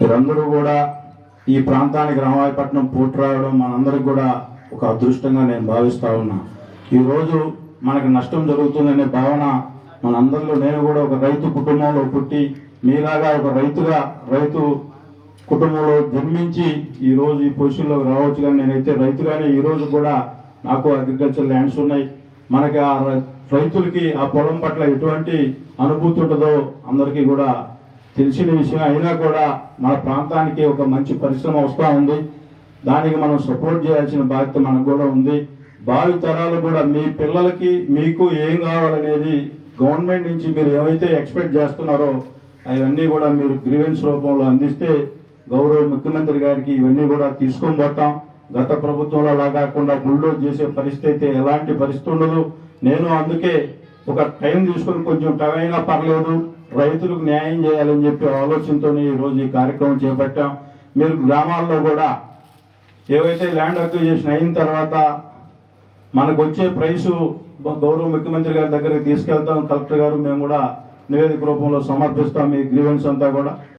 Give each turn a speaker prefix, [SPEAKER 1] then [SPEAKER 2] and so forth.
[SPEAKER 1] మీరందరూ కూడా ఈ ప్రాంతానికి రామాయపట్నం పోటీ రావడం మనందరికి కూడా ఒక అదృష్టంగా నేను భావిస్తా ఉన్నా. ఈరోజు మనకు నష్టం జరుగుతుందనే భావన మనందరిలో, నేను కూడా ఒక రైతు కుటుంబంలో పుట్టి మీలాగా ఒక రైతు కుటుంబంలో జన్మించి ఈరోజు ఈ పొజిషన్లో రావచ్చు. కానీ నేనైతే రైతుగానే ఈరోజు కూడా నాకు అగ్రికల్చర్ ల్యాండ్స్ ఉన్నాయి. మనకి ఆ రైతులకి ఆ పొలం పట్ల ఎటువంటి అనుభూతి ఉంటుందో అందరికీ కూడా తెలిసిన విషయం. అయినా కూడా మన ప్రాంతానికి ఒక మంచి పరిశ్రమ వస్తూ ఉంది. దానికి మనం సపోర్ట్ చేయాల్సిన బాధ్యత మనకు కూడా ఉంది. భావి తరాలు కూడా మీ పిల్లలకి మీకు ఏం కావాలనేది గవర్నమెంట్ నుంచి మీరు ఏవైతే ఎక్స్పెక్ట్ చేస్తున్నారో అవన్నీ కూడా మీరు గ్రీవెన్స్ రూపంలో అందిస్తే గౌరవ ముఖ్యమంత్రి గారికి ఇవన్నీ కూడా తీసుకొని పోతాం. గత ప్రభుత్వంలో అలా కాకుండా బుల్డోజ్ చేసే పరిస్థితి అయితే ఎలాంటి పరిస్థితి ఉండదు. నేను అందుకే ఒక టైం తీసుకొని కొంచెం టైం అయినా పర్లేదు రైతులకు న్యాయం చేయాలని చెప్పి ఆలోచనతో ఈరోజు ఈ కార్యక్రమం చేపట్టాం. మీరు గ్రామాల్లో కూడా ఏవైతే ల్యాండ్ అక్విజిషన్ అయిన తర్వాత మనకు వచ్చే ప్రైసు గౌరవ ముఖ్యమంత్రి గారి దగ్గరికి తీసుకెళ్తాం. కలెక్టర్ గారు మేము కూడా నివేదిక రూపంలో సమర్పిస్తాం. మీ గ్రీవెన్స్ అంతా కూడా